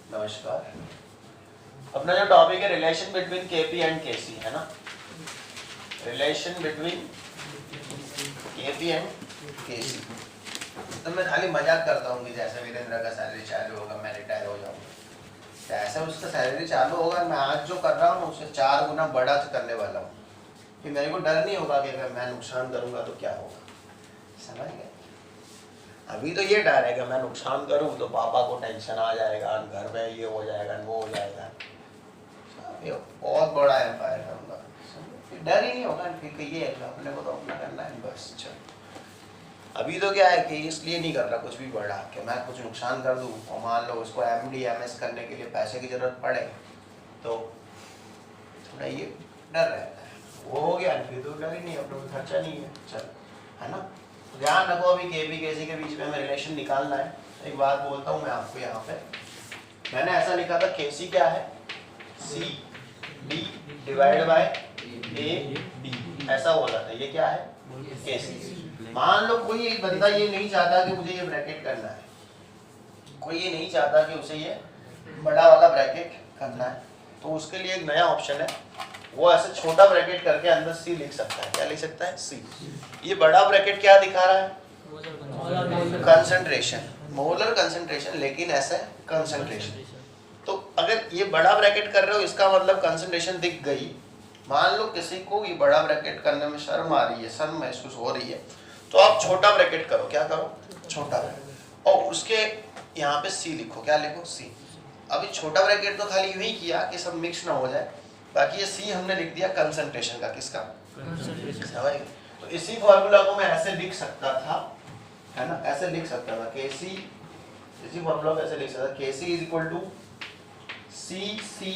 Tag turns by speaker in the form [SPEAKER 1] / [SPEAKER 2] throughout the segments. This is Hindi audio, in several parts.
[SPEAKER 1] नमस्कार। अपना जो टॉपिक है रिलेशन बिटवीन केपी एंड केसी है ना, रिलेशन बिटवीन केपी एंड केसी। तो मैं खाली मजाक करता हूँ कि जैसे वीरेंद्र का सैलरी चालू होगा मैं रिटायर हो जाऊंगा, जैसे उसका सैलरी चालू होगा मैं आज जो कर रहा हूँ उससे 4 गुना बड़ा करने वाला हूँ। कि मेरे को डर नहीं होगा कि अगर मैं नुकसान करूंगा तो क्या होगा, समझ गए। अभी तो ये डर है कि मैं नुकसान करूं तो पापा को टेंशन आ जाएगा, घर में ये हो जाएगा वो हो जाएगा, ये बहुत बड़ा एम्पायर करूंगा, डर ही नहीं होगा। फिर ये अपने को तो अपना करना है बस। चलो अभी तो क्या है कि इसलिए नहीं कर रहा कुछ भी बड़ा कि मैं कुछ नुकसान कर दूं और मान लो उसको MD MS करने के लिए पैसे की जरूरत पड़े तो थोड़ा ये डर रहता है। वो हो गया फिर तो डर ही नहीं, अपने को खर्चा नहीं है। चल है ना, ध्यान रखो अभी केपी केसी के बीच में हमें रिलेशन निकालना है। एक बात बोलता हूँ मैं आपको, यहाँ पे मैंने ऐसा लिखा था केसी क्या है CD डिवाइड बाय AD, ऐसा बोला था। ये क्या है केसी। मान लो कोई एक बंदा ये नहीं चाहता कि मुझे ये ब्रैकेट करना है, कोई ये नहीं चाहता कि उसे ये बड़ा वाला ब्रैकेट करना है, तो उसके लिए एक नया ऑप्शन है, वो ऐसे छोटा ब्रैकेट करके अंदर C लिख सकता है। क्या लिख सकता है C। ये बड़ा ब्रैकेट क्या दिखा रहा है, कंसंट्रेशन, मोलर कंसंट्रेशन, लेकिन ऐसे कंसंट्रेशन। तो अगर ये बड़ा ब्रैकेट कर रहे हो इसका मतलब कंसंट्रेशन दिख गई। मान लो किसी को ये बड़ा ब्रैकेट करने में शर्म आ रही है, शर्म महसूस हो रही है, तो आप छोटा ब्रैकेट करो। क्या करो, छोटा ब्रैकेट, और उसके यहाँ पे C लिखो। क्या लिखो, C। अभी छोटा ब्रैकेट तो खाली यूं ही किया कि सब मिक्स ना हो जाए, बाकी ये C हमने लिख दिया कंसंट्रेशन का। किसका, कंसंट्रेशन। तो इसी फॉर्मूला को मैं ऐसे लिख सकता था, है ना, ऐसे लिख सकता था Kc, इसी फॉर्मूला को ऐसे लिख सकता था Kc is equal to CC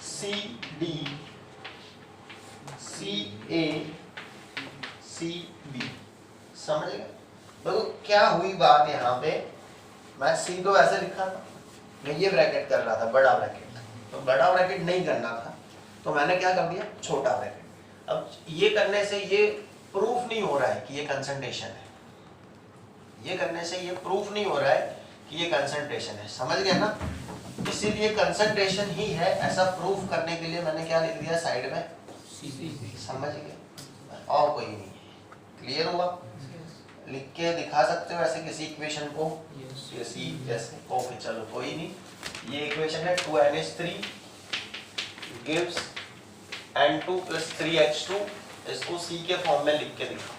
[SPEAKER 1] CD CA CB। समझ गए। तो क्या हुई बात यहाँ पे, मैं C तो ऐसे लिखा था, मैं ये ब्रैकेट कर रहा था बड़ा ब्रैकेट, तो बड़ा ब्रैकेट नहीं करना था तो मैंने क्या कर दिया, छोटा ब्रैकेट। अब ये करने से ये प्रूफ नहीं हो रहा है कि ये कंसंट्रेशन है, ये करने से ये प्रूफ नहीं हो रहा है कि ये कंसंट्रेशन है। समझ गए ना, इसीलिए कंसंट्रेशन ही है ऐसा प्रूफ करने के लिए मैंने क्या लिख दिया साइड में, समझ गए, और कोई नहीं। क्लियर हुआ, लिख के दिखा सकते हो ऐसे किसी इक्वेशन को, जैसे जैसे ओके चलो कोई नहीं। ये इक्वेशन है 2NH3 gives N2 + 3H2, इसको C के फॉर्म में लिख के दिखा।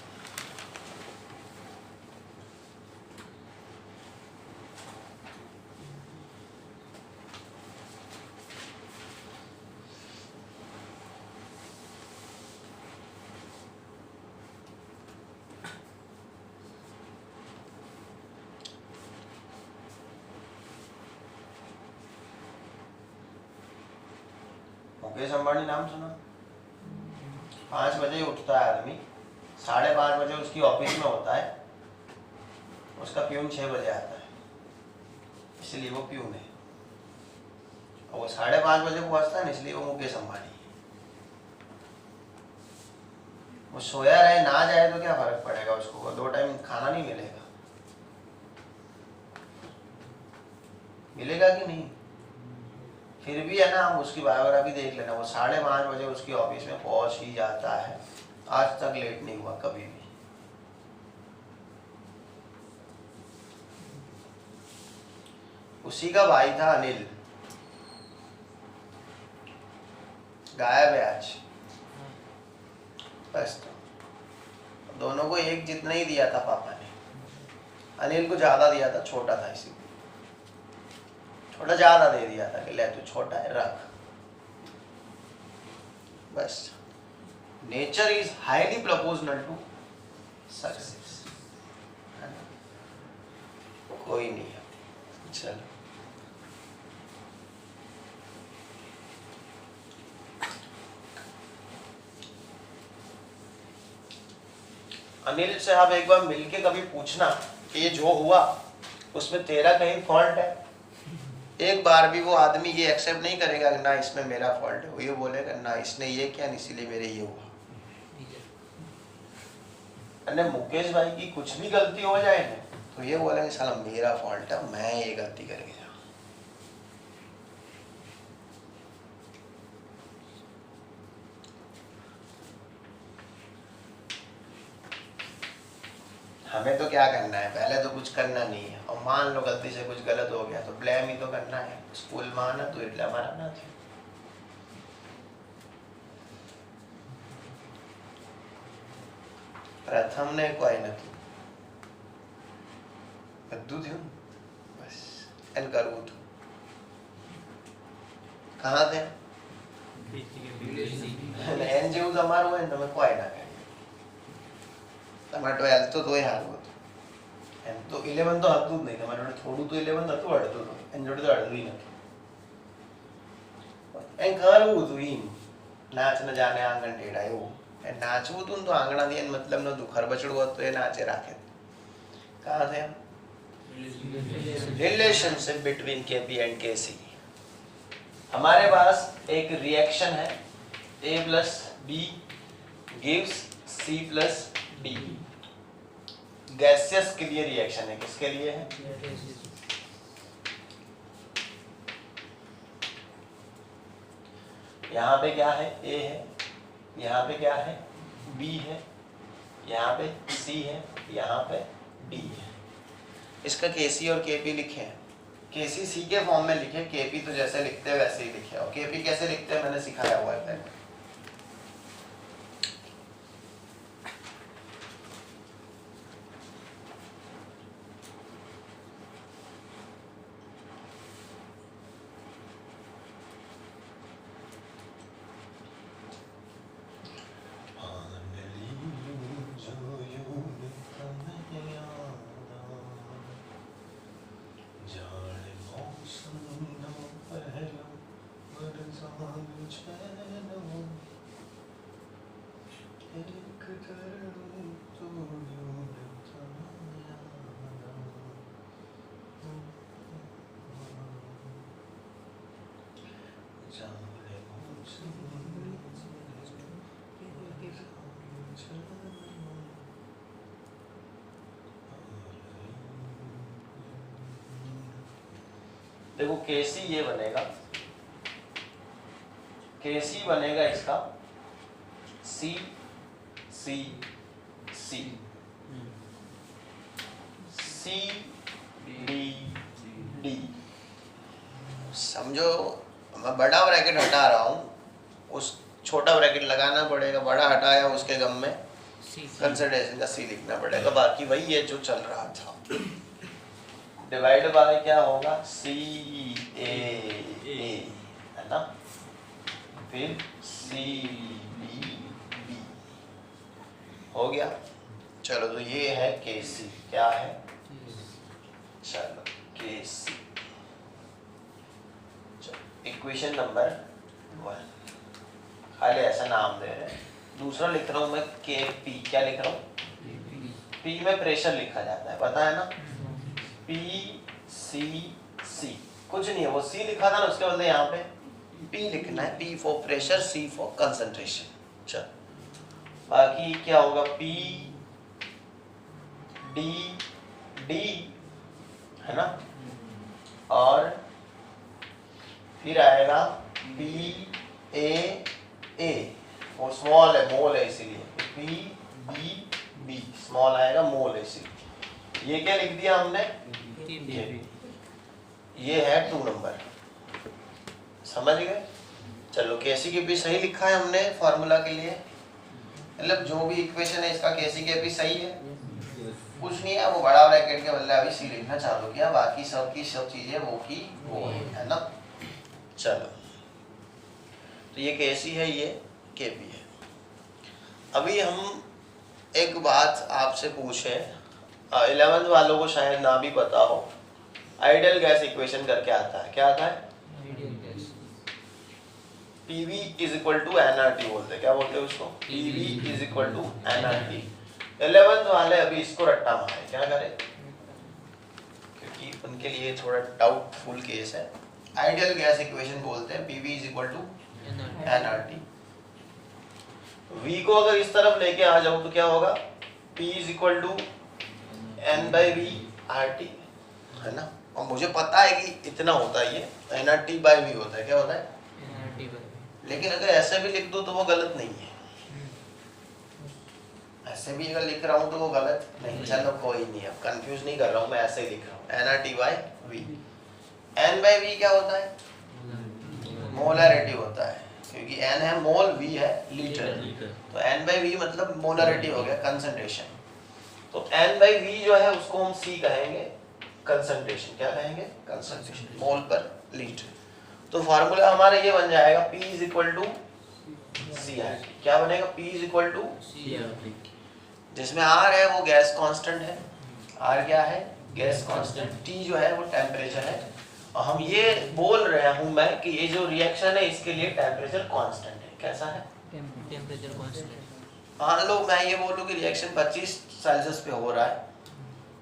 [SPEAKER 1] मुकेश अंबानी नाम सुना, 5 बजे उठता है आदमी, 5:30 बजे उसकी ऑफिस में होता है, उसका प्यून 6 बजे आता है, इसलिए वो प्यून है। और वो 5:30 बजे पहुंचता है इसलिए वो मुकेश अंबानी है। वो सोया रहे ना जाए तो क्या फर्क पड़ेगा उसको, वो 2 टाइम खाना नहीं मिलेगा, मिलेगा कि नहीं। फिर भी है ना, आप उसकी बायोग्राफी देख लेना, वो 5:30 बजे उसकी ऑफिस में पहुंच ही जाता है, आज तक लेट नहीं हुआ कभी भी। उसी का भाई था अनिल, गायब है आज। बस तो दोनों को एक जितना ही दिया था पापा ने, अनिल को ज्यादा दिया था, छोटा था इसी, छोटा ज्यादा दे दिया था कि ले तू छोटा है रख। बस nature is highly proportional to success, कोई नहीं है। चलो अनिल से आप एक बार मिलके कभी पूछना कि ये जो हुआ उसमें तेरा कहीं फॉल्ट है। एक बार भी वो आदमी ये एक्सेप्ट नहीं करेगा कि ना इसमें मेरा फॉल्ट है, वो ये बोलेगा ना इसने ये किया इसीलिए मेरे ये हुआ। अरे मुकेश भाई की कुछ भी गलती हो जाए ना तो ये बोलेंगे साला मेरा फॉल्ट है, मैं ये गलती कर गया। हमें तो क्या करना है, पहले तो कुछ करना नहीं है, और मान लो गलती से कुछ गलत हो गया तो ब्लेम ही तो करना है, स्कूल में आना तो इतना मारना था। प्रथम ने कोई નથી બધું થયું બસ એન કરવું હતું। कहाँ थे એન જેવું તમારું હોય ને તમે કોઈ ના કરી, તમારે 12th તો તોય સારું હતું, એમ તો 11 તો હતું જ નહીં, તમારે જોડે થોડું તો 11 હતું, અડધું તો એની જોડે તો અડધું નથી, એમ કરવું હતું, એમ નાચ ન જાને આંગણ ટેઢા એવું, એ નાચવું હતું ને તો આંગણાથી એને મતલબ નતું, ખરબચડું હતું એ નાચે રાખે। कहाँ थे हम? Relationship between KP and KC. हमारे पास एक रिएक्शन है A plus B gives C plus D, gaseous के लिए रिएक्शन है, किसके लिए है? यहाँ पे क्या है? A है, यहाँ पे क्या है? B है, यहाँ पे C है, यहाँ पे D है। इसका केसी और केपी लिखे हैं, केसी सी के फॉर्म में लिखे, केपी तो जैसे लिखते हैं वैसे ही लिखे, और केपी कैसे लिखते हैं मैंने सिखाया हुआ है पहले। देखो केसी ये बनेगा, केसी बनेगा इसका सी सी सी सी डी डी। समझो मैं बड़ा ब्रैकेट हटा रहा हूँ, उस छोटा ब्रैकेट लगाना पड़ेगा, बड़ा हटाया उसके गम में कंसिडरेशन का सी लिखना पड़ेगा, बाकी वही है जो चल रहा था। डिवाइड बाय क्या होगा? सी ए है ना, फिर सी बी बी हो गया। चलो तो ये है केसी, क्या है? चलो केसी, इक्वेशन नंबर 1, खाली ऐसा नाम दे रहे हैं। दूसरा लिख रहा हूं मैं के पी, क्या लिख रहा हूँ? पी में प्रेशर लिखा जाता है, पता है ना, पी सी सी, कुछ नहीं है, वो सी लिखा था ना, उसके बदले यहाँ पे पी लिखना है, P for pressure, C for concentration. चल बाकी क्या होगा? पी डी डी है ना, और फिर आएगा पी ए ए, वो स्मॉल है, मोल है, इसीलिए पी बी बी स्मॉल आएगा, मोल है इसीलिए। ये क्या लिख दिया हमने? ये है 2 नंबर, समझ गए? चलो केसी के भी सही लिखा है हमने फॉर्मूला के लिए, मतलब जो भी इक्वेशन है इसका केसी के भी सही है, कुछ नहीं है, वो बड़ा ब्रैकेट के बदले अभी सी लिखना चालू किया, बाकी सब की सब चीजें वो की वो है ना। चलो तो ये केसी है, ये केपी है। अभी हम एक बात आपसे पूछे, 11th वालों को शायद ना भी पता हो, आइडियल गैस इक्वेशन करके आता है, क्या आता है? PV is equal to nRT बोलते हैं, क्या बोलते हैं उसको? PV is equal to nRT। 11th वाले अभी इसको रट्टा मारे, क्या करें, क्योंकि उनके लिए थोड़ा डाउटफुल केस है। आइडियल गैस इक्वेशन बोलते हैं PV is equal to nRT। V को अगर इस तरफ लेके आ जाऊं तो क्या होगा? P is equal to N/V RT है ना, और मुझे पता है कि इतना होता है, ये nRT/V होता है, क्या होता है? लेकिन अगर ऐसे भी लिख दो तो वो गलत नहीं है, ऐसे भी अगर लिख रहा हूँ तो वो गलत नहीं, चलो कोई नहीं, अब कंफ्यूज नहीं कर रहा हूँ मैं, ऐसे ही लिख रहा हूँ NRT/V। N/V क्या होता है? मोलरिटी होता है, क्योंकि N है मोल, V है लीटर, तो N/V मतलब मोलरिटी हो गया, कंसंट्रेशन। तो N/V जो है उसको हम C कहेंगे, कंसंट्रेशन। क्या कहेंगे? कंसंट्रेशन, मोल पर लीटर। तो फार्मूला हमारा ये बन जाएगा P is equal to CRT। क्या बनेगा? P is equal to CRT, जिसमें R है वो गैस कांस्टेंट है। R क्या है? Gas constant. T जो है वो टेम्परेचर है, और हम ये बोल रहे हूँ मैं कि ये जो रिएक्शन है इसके लिए टेम्परेचर कांस्टेंट है। कैसा है? Temperature constant. मान लो मैं ये बोलूँ कि रिएक्शन 25 सेल्सियस पे हो रहा है,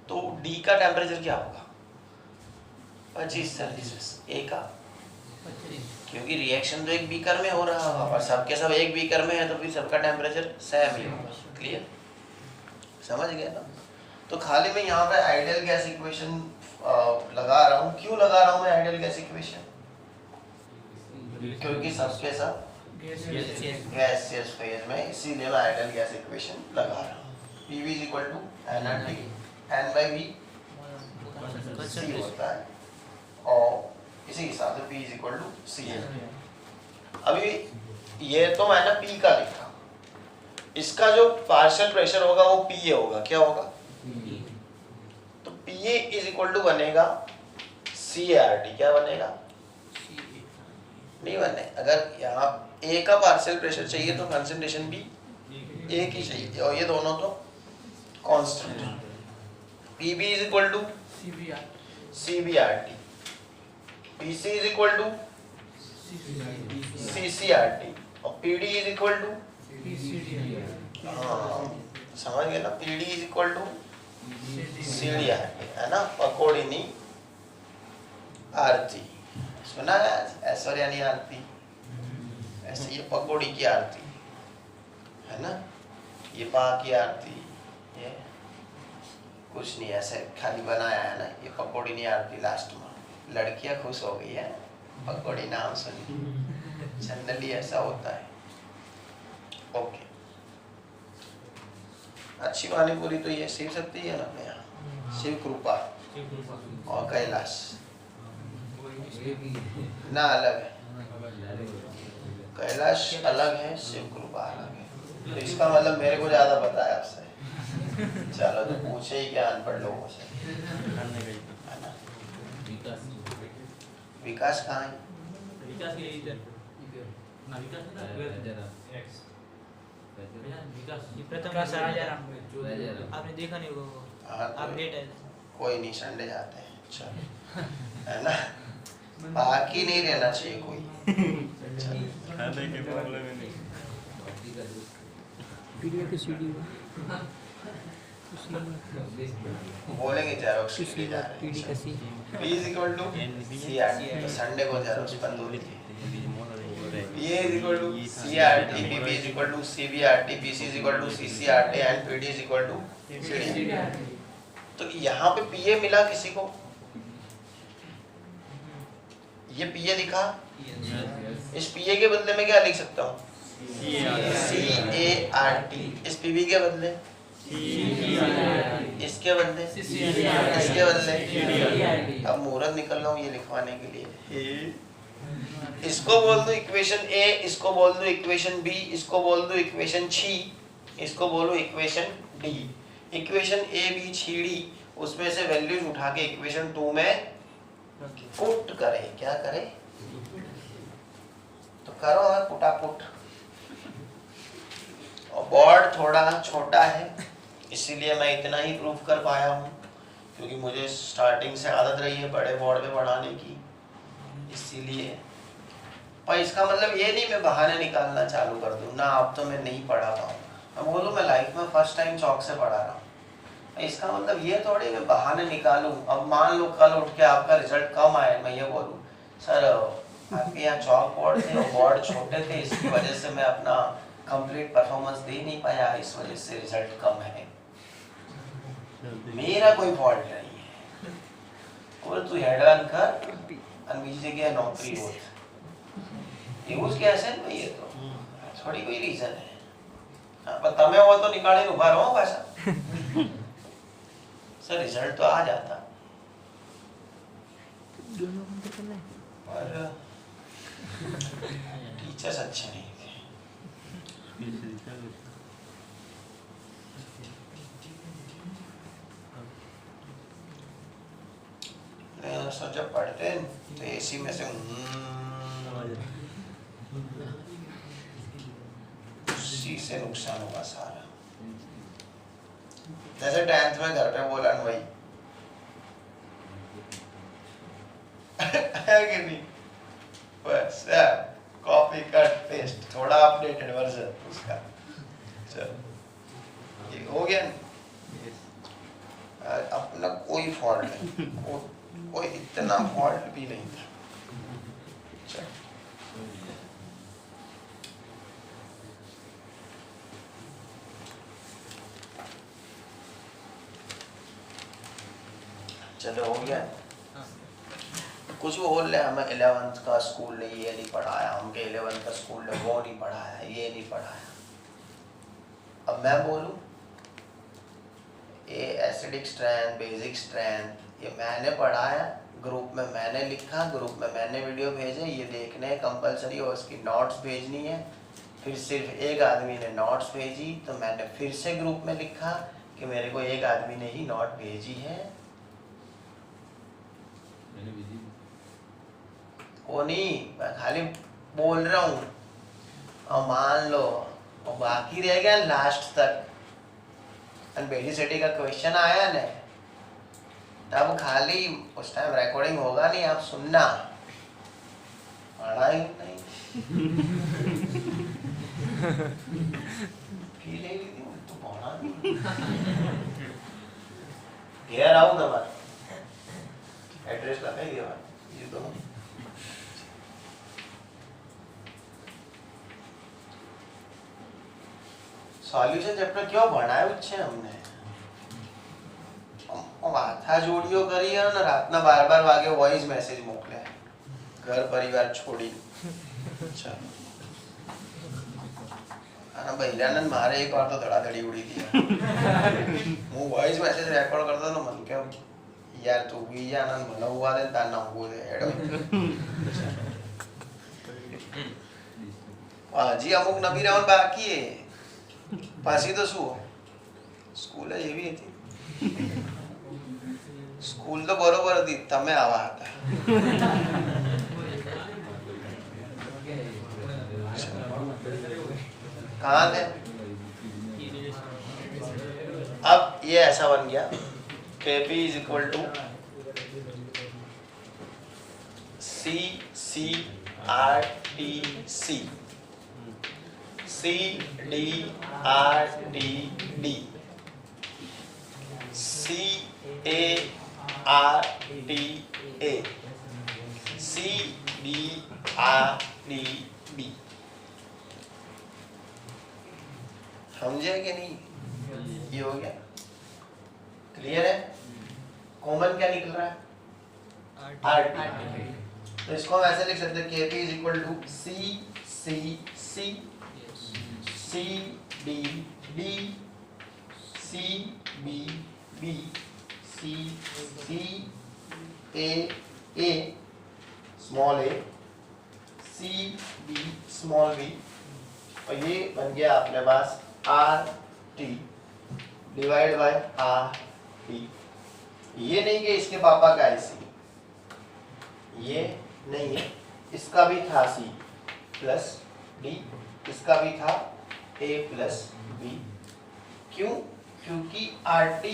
[SPEAKER 1] तो D का टेम्परेचर क्या होगा? 25 सेल्सियस। A का? क्योंकि रिएक्शन तो एक बीकर में हो रहा होगा, और सबके सब एक बीकर में है, तो फिर सबका टेम्परेचर सेम ही होगा। क्लियर? समझ गए ना? तो खाली मैं यहाँ पे आइडियल गैस इक्वेशन लगा रहा हूँ। क्यों लगा रहा हूँ मैं आइडियल गैस इक्वेशन? क्योंकि सबके सब गैसियस फेज में, इसीलिए मैं आइडियल गैस इक्वेशन लगा रहा हूँ। PV is equal to NRT, N/V C होता है, और इसी हिसाब से P is equal to C है। अभी ये तो मैंने P का लिखा, इसका जो पार्शियल प्रेशर होगा वो PA होगा। क्या होगा? तो PA इज इक्वल टू बनेगा CART। क्या बनेगा? नहीं बने। अगर यहाँ A का पार्शियल प्रेशर चाहिए तो कंसंट्रेशन भी एक ही चाहिए, और ये दोनों तो कांस्टेंट है। PB is equal to CBRT, PC is equal to CCRT, और PD इज इक्वल टू समझ गए ना? PD is equal to CDRT, है ना? पकोड़ीनी आरती सुना है? ऐश्वर्य यानी आरती, ऐसे ये पकोड़ी की आरती है ना, ये पा की आरती, ये कुछ नहीं, ऐसे खाली बनाया है ना, ये पकोड़ी नहीं आरती। लास्ट में लड़कियां खुश हो गई है, पकोड़ी नाम सुनी, जनरली ऐसा होता है। ओके, अच्छी वाली पूरी तो ये शिव शक्ति है ना अपने यहाँ, शिव कृपा और कैलाश ना अलग है, कैलाश अलग है, शिव कृपा अलग है। तो इसका मतलब मेरे को ज्यादा पता है आपसे। चलो तो पूछे ही क्या अनपढ़ लोगों से, है ना? विकास कहाँ है?
[SPEAKER 2] आपने देखा नहीं होगा, अपडेट है।
[SPEAKER 1] कोई नहीं, संडे जाते हैं, चलो, है ना? बाकी नहीं रहना चाहिए कोई।
[SPEAKER 3] खाने के मामले में नहीं।
[SPEAKER 2] पीडीएफ की सीडी
[SPEAKER 1] बोलेंगे जेरोक्स की जा रहे
[SPEAKER 2] पीडी का C
[SPEAKER 1] P is equal to CRT, तो संडे को जेरोक्स बंद होती है। P is equal to CRT, PP is equal to CBRT, PC is equal to CCRT and PD is equal to CDRT। तो यहाँ पे PA मिला किसी को? ये PA लिखा, इस PA के बदले में क्या लिख सकता हूँ? CART। इस PB के बदले, इसके बदले, इसके बदले। अब मुहूर्त निकल रहा हूँ ये लिखवाने के लिए। इसको बोल दो इक्वेशन A, इसको बोल दो इक्वेशन B, इसको बोल दो इक्वेशन C, इसको बोलो equation D। Equation A, B, C, D, उसमें से वैल्यूज उठा के इक्वेशन 2 में पुट करे। क्या करे? तो करो और पुटा पुट। और बोर्ड थोड़ा छोटा है, इसीलिए मैं इतना ही प्रूफ कर पाया हूँ, क्योंकि मुझे स्टार्टिंग से आदत रही है बड़े बोर्ड पे पढ़ाने की, इसीलिए। पर इसका मतलब ये नहीं मैं बहाने निकालना चालू कर दूँ ना, अब तो मैं नहीं पढ़ा पाऊंगा। मैं बोलूँ मैं लाइफ में फर्स्ट टाइम चौक से पढ़ा रहा हूँ, इसका मतलब ये थोड़ी मैं बहाने निकालूं। अब मान लो कल उठ के आपका रिजल्ट कम आए, मैं ये बोलूं सर आपके यहाँ चौक बोर्ड थे और बोर्ड छोटे थे, इसकी वजह से मैं अपना कंप्लीट परफॉर्मेंस दे नहीं पाया, इस वजह से रिजल्ट कम है, मेरा कोई फॉल्ट नहीं है। और तू हेडलाइन कर बीच जगह नौकरी हो, यूज कैसे है ये तो थोड़ी कोई रीजन है। પણ તમે હોય તો નીકાળીને ઉભા રહો પાછા સર રિઝલ્ટ તો આ જાતા पर टीचर्स अच्छे नहीं थे सर जब पढ़ते हैं तो एसी में से उसी से नुकसान होगा सारा। जैसे 10th में घर पे बोला वही है कि नहीं, बस कॉपी कट पेस्ट थोड़ा अपडेटेड वर्जन उसका। चलो ये हो गया ना? अपना कोई फॉल्ट नहीं, कोई इतना फॉल्ट भी नहीं था। चलो चलो हो गया। कुछ भी बोल रहे हमें 11th का स्कूल ने ये नहीं पढ़ाया, हमके 11th का स्कूल ने वो नहीं पढ़ाया, ये नहीं पढ़ाया। अब मैं बोलूं ये एसिडिक स्ट्रेंथ, बेसिक स्ट्रेंथ ये मैंने पढ़ाया, ग्रुप में मैंने लिखा, ग्रुप में मैंने वीडियो भेजे, ये देखने कंपलसरी और उसकी नोट्स भेजनी है। फिर सिर्फ एक आदमी ने नोट्स भेजी तो मैंने फिर से ग्रुप में लिखा कि मेरे को एक आदमी ने ही नोट भेजी है। वो नहीं, मैं खाली बोल रहा हूँ। और मान लो और बाकी रह गया लास्ट तक बेसिसिटी का क्वेश्चन आया ना, तब खाली उस टाइम रिकॉर्डिंग होगा नहीं, आप सुनना, पढ़ा ही नहीं तो पढ़ा नहीं। घेर आऊँ तुम्हारा एड्रेस लगाइए ये दोनों। सॉल्यूशन चैप्टर क्यों ભણાયું છે અમને? માથા જોડીઓ કરી અને રાતના 12 વાગે વોઇસ મેસેજ મોકલે ઘર પરિવાર છોડીને। ચાલો અને બૈરાનંદ મારે એક વાર તો ધડાધડી ઉડી હતી। હું વોઇસ મેસેજ રેકોર્ડ કરતો તો મને કે यार तू भी जाना મને હુવા દે તાર ના હુવો દે હેડો। હજી અમુક નબીરાઓને બાકી હે। પાછી તો શું સ્કૂલ જ એવી હતી, સ્કૂલ તો બરોબર હતી, તમે આવા હતા। कहाँ थे? अब ये ऐसा बन गया Kp is equal to C C R T C C D R T D C A R T A C D R T D। समझे कि नहीं? ये हो गया, क्लियर है? कॉमन क्या निकल रहा है? RT। तो इसको हम ऐसे लिख सकते हैं Kp is equal to C C C C D D C B B C C A A small a C B small b। और ये बन गया अपने पास RT डिवाइड बाय RT। ये नहीं कि इसके पापा का है सी, ये नहीं है, इसका भी था C प्लस D, इसका भी था A प्लस B। क्यों? क्योंकि RT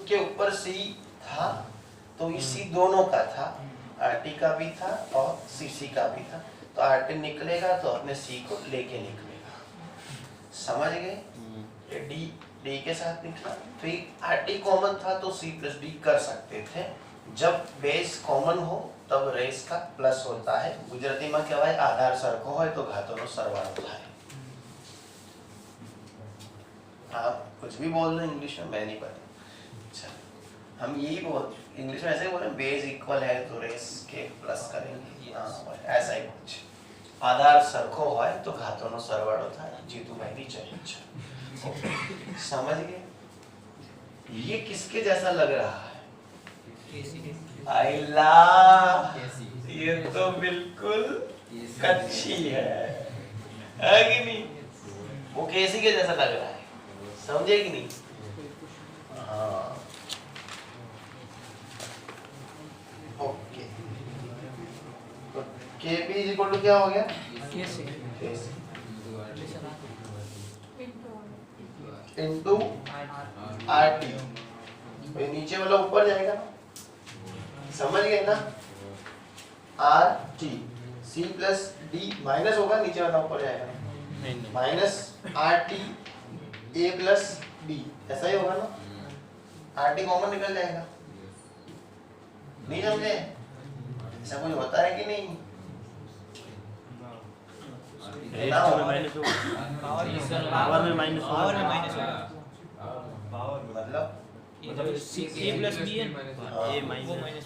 [SPEAKER 1] के ऊपर C था तो इसी दोनों का था, RT का भी था और CC का भी था, तो RT निकलेगा तो अपने C को लेके निकलेगा। समझ गए? ये D के साथ निकला, तो RT कॉमन था तो C प्लस D कर सकते थे। जब बेस कॉमन हो तब रेस का प्लस होता है। गुजराती में कहवाय आधार सरखो होय तो घातोनो सरवाळो थाय। आप कुछ भी बोल रहे इंग्लिश में, मैं नहीं पता। अच्छा, हम यही बोल इंग्लिश में ऐसे ही बोले बेस इक्वल है तो रेस के प्लस करेंगे, हाँ ऐसा ही कुछ। आधार सरखो होय तो घातोनो सरवाळो થાય जीतूभाई ની चर्चा समझ गए? ये किसके जैसा लग रहा है? आइला, ये तो बिल्कुल कच्ची है कि नहीं? वो केसी के जैसा लग रहा है, समझे कि नहीं? हाँ, ओके। तो KP इज इक्वल टू क्या हो गया?
[SPEAKER 2] केसी
[SPEAKER 1] इनटू RT। तो ये नीचे वाला ऊपर जाएगा ना, समझ गए ना? RT C plus D minus होगा, नीचे वाला ऊपर जाएगा minus RT A plus B, ऐसा ही होगा ना? RT कॉमन निकल जाएगा, नहीं समझे? ऐसा कुछ होता है कि नहीं?
[SPEAKER 3] पावर में माइनस
[SPEAKER 1] मतलब
[SPEAKER 2] A प्लस B है
[SPEAKER 3] ए माइनस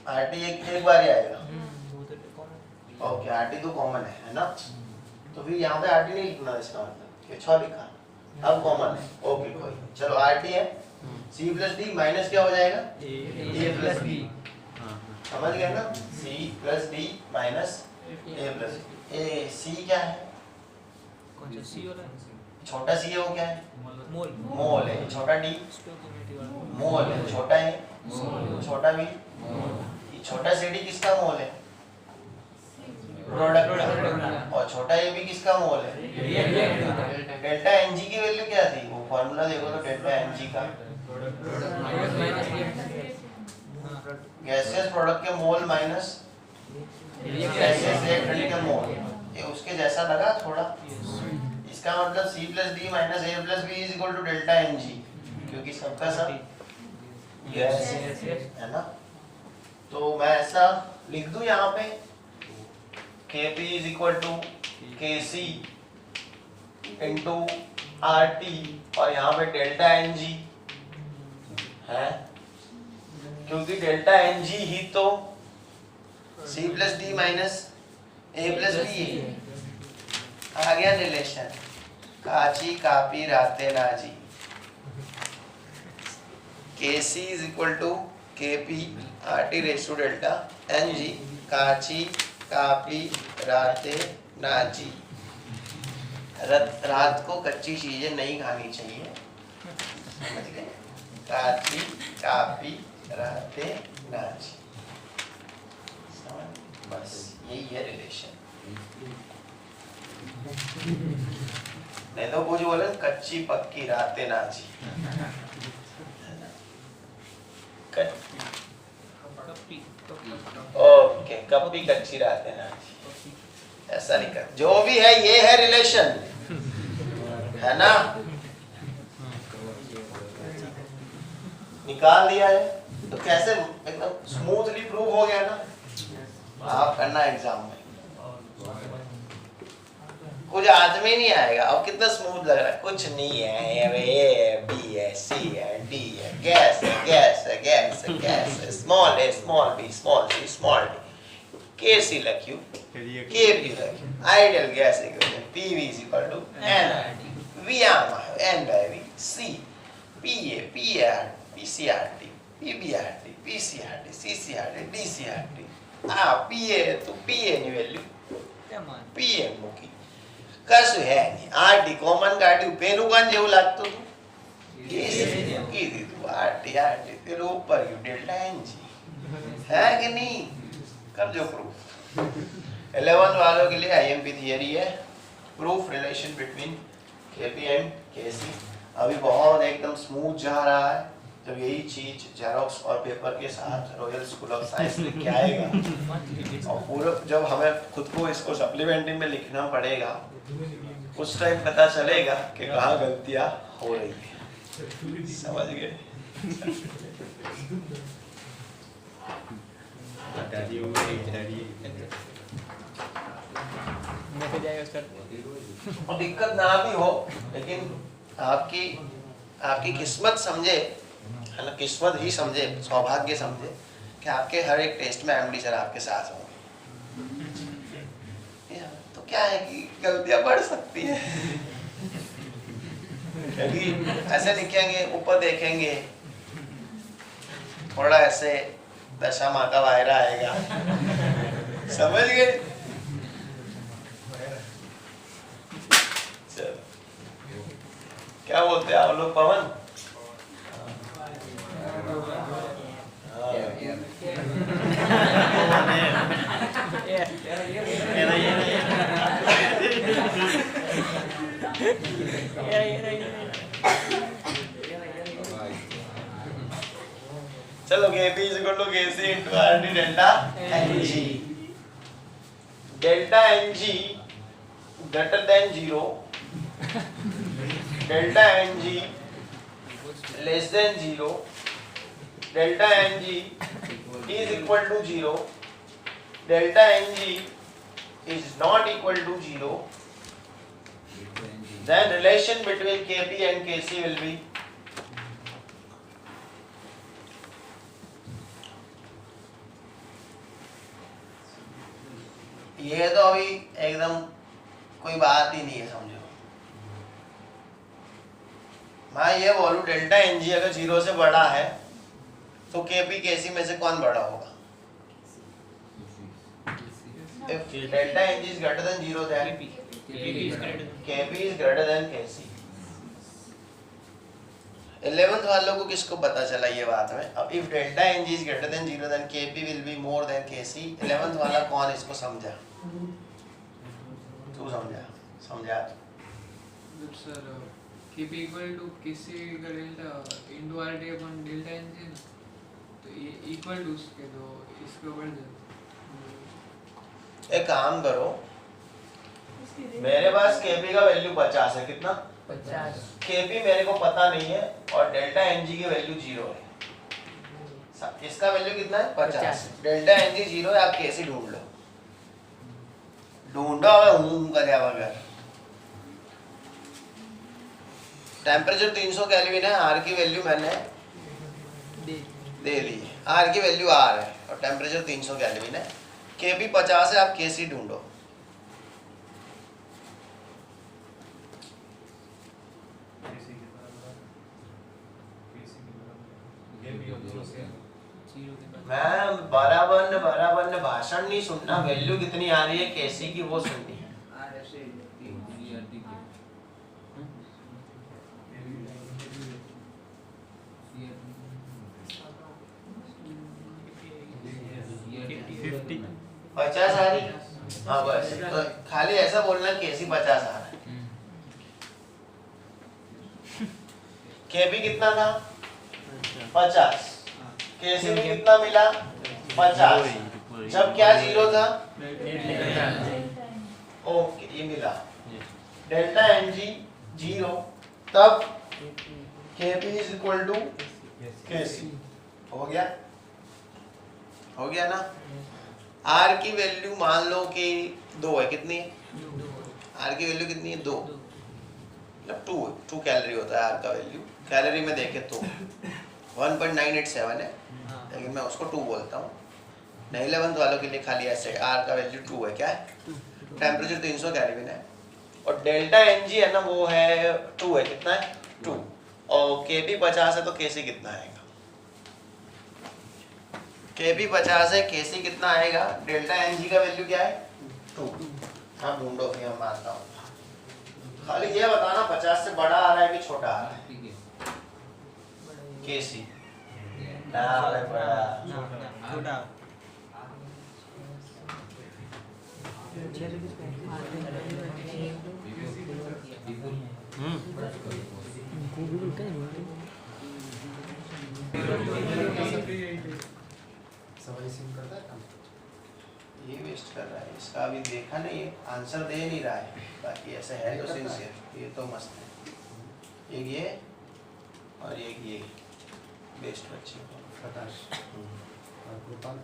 [SPEAKER 1] RT एक बार ही आएगा।
[SPEAKER 2] वो तो कॉमन
[SPEAKER 1] ओके, RT तो कॉमन है ना? तो फिर यहाँ पे RT नहीं लिखना, इसका मतलब कि 6 लिखा, अब कॉमन है। ओके कोई, चलो RT है, C प्लस D माइनस क्या हो जाएगा? A प्लस B, समझ गए ना? C plus D minus A plus A। C क्या है?
[SPEAKER 2] कौन सा C वाला?
[SPEAKER 1] छोटा C है, वो क्या है?
[SPEAKER 2] मोल
[SPEAKER 1] मोल है। छोटा D
[SPEAKER 2] स्टोइकोमेट्री वाला
[SPEAKER 1] मोल है। छोटा A छोटा B, ये छोटा CD किसका मोल है? प्रोडक्ट। और छोटा AB किसका मोल है? डेल्टा Ng की वैल्यू क्या थी? वो फॉर्मूला देखो तो डेल्टा Ng का गैसियस प्रोडक्ट के मोल माइनस गैसियस रिएक्टेंट के मोल, ये उसके जैसा लगा थोड़ा? इसका मतलब C plus D minus A plus B is equal to delta Ng, क्योंकि सबका सब गैस है ना? तो मैं ऐसा लिख दूं यहाँ पे Kp is equal to Kc into RT, और यहाँ पे डेल्टा Ng है, क्योंकि डेल्टा Ng ही तो C plus D minus A plus B है। आ गया रिलेशन, काची कापी राते नाजी। Kc is equal to Kp RT raise to delta Ng, काची कापी राते नाजी। रात को कच्ची चीजें नहीं खानी चाहिए, समझ गए? काची कापी राते नाची, बस यही है रिलेशन। नहीं तो कुछ बोले कच्ची पक्की राते नाची, ओके, कपी कच्ची राते नाची, ऐसा नहीं कर। जो भी है ये है रिलेशन, है ना? निकाल दिया है तो कैसे एकदम स्मूथली प्रूव हो गया ना? आप करना एग्जाम में, कुछ आज में नहीं आएगा। अब कितना स्मूथ लग रहा है, कुछ नहीं है, A है, B है, C है, D है, गैस है, गैस है, गैस है, गैस है, small a, small b, small c, small d, Kc रखियो, Kp रखियो, ideal gas equation PV is equal to NRT, Vm N/V, C, Pa, PR, PCRT, PBRT, PCRT, CCRT, DCRT। PA तो PA ની વેલ્યુ PM મૂકી, કશું હે નહીં। RT કોમન કાઢ્યું, પેલું કાન જેવું લાગતું હતું, મૂકી દીધું RT પેલું ઉપર ગયું ડેલ્ટા Ng, है कि नहीं? कर जो प्रूफ। 11 वालों के लिए IMP थियरी है, proof relation between Kp and Kc। अभी बहुत एकदम स्मूथ जा रहा है, जब यही चीज जेरोक्स और पेपर के साथ रॉयल स्कूल ऑफ साइंस लिख के आएगा, और पूरा जब हमें खुद को इसको सप्लीमेंट्री में लिखना पड़ेगा, उस टाइम पता चलेगा कि कहाँ गलतियाँ हो रही है, समझ गए? और दिक्कत ना भी हो, लेकिन आपकी किस्मत समझे, है ना? किस्मत ही समझे, सौभाग्य समझे कि आपके हर एक टेस्ट में एमडी सर आपके साथ होंगे। क्या है कि गलतियां बढ़ सकती है क्योंकि ऐसे लिखेंगे, ऊपर देखेंगे, थोड़ा ऐसे दशा माँ का वायरा आएगा, समझ गए? चलो, क्या बोलते हैं आप लोग? पवन? चलो Kp is equal to Kc into RT delta Ng. Delta Ng greater than 0, delta Ng less than 0, delta Ng is equal to 0, delta Ng is not equal to 0, then relation between Kp and Kc will be ये तो अभी एकदम कोई बात ही नहीं है, समझो। मैं ये बोलूं डेल्टा एनजी अगर 0 से बड़ा है तो केपी केसी में से कौन बड़ा होगा? If delta ng is greater than 0 then kp is greater than kc. 11th वालों को किसको पता चला ये बात में? अब if delta ng is greater than 0 then kp will be more than kc. 11th वाला कौन इसको समझा? तू समझा? समझा?
[SPEAKER 4] Good sir. Kp equal to kc का delta into RT upon delta ng है ना, तो ये equal to उसके तो इसको बढ़ जाए।
[SPEAKER 1] एक काम करो, मेरे पास kp का वैल्यू 50 है, कितना?
[SPEAKER 5] 50।
[SPEAKER 1] kp मेरे को पता नहीं है और डेल्टा ng की वैल्यू 0 है। इसका वैल्यू कितना है? 50। डेल्टा ng 0 है, आप कैसे ढूंढ लो? ढूंढो हूं करे बगैर। टेम्परेचर 300 केल्विन है, आर की वैल्यू मैंने दे दी है, आर की वैल्यू आर है और टेम्परेचर 300 केल्विन है। केपी 50 है, आप केसी ढूंढो। मैं बराबर भाषण नहीं सुनना, वैल्यू कितनी आ रही है केसी की वो सुननी है। पचास आ रही? हाँ बस, तो खाली ऐसा बोलना केसी 50 आ रहा है। केबी कितना था? 50। केसी में कितना मिला? 50। जब क्या 0 था? ओके, ये मिला। डेल्टा एनजी 0, तब केपी इज इक्वल टू केसी। हो गया? हो गया ना? आर की वैल्यू मान लो कि 2 है, कितनी है? आर की वैल्यू कितनी है? 2, मतलब 2 कैलोरी होता है आर का वैल्यू। कैलोरी में देखे तो 1.987 है, लेकिन मैं उसको 2 बोलता हूँ। नहीं, 11th वालों के लिए खाली ऐसे आर का वैल्यू 2 है। क्या है? टेम्परेचर 300 केल्विन है और डेल्टा एनजी है ना वो है 2 है। कितना है? 2। और केपी 50 है तो केसी कितना आएगा? केपी 50 है, केसी कितना आएगा? डेल्टा एनजी का वैल्यू क्या है? 2। हाँ ढूंढो, फिर मैं मानता हूँ। खाली ये बताना 50 से बड़ा आ रहा है कि छोटा आ रहा है? केसी ना बड़ा
[SPEAKER 2] छोटा।
[SPEAKER 1] ये वेस्ट कर रहा है, इसका अभी देखा नहीं, आंसर दे नहीं रहा है। बाकी ऐसे है तो सिंसियर, ये तो मस्त है। एक ये और एक ये बेस्ट बच्चे को प्रकाश और गोपाल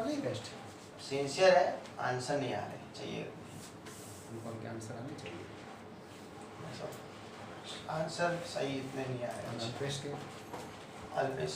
[SPEAKER 1] नहीं बेस्ट, सिंसियर है, आंसर नहीं आ रहे चाहिए।
[SPEAKER 6] के आंसर आने चाहिए,
[SPEAKER 1] आंसर सही इतने नहीं आ रहे।
[SPEAKER 6] अल्पेश के
[SPEAKER 1] अल्पेश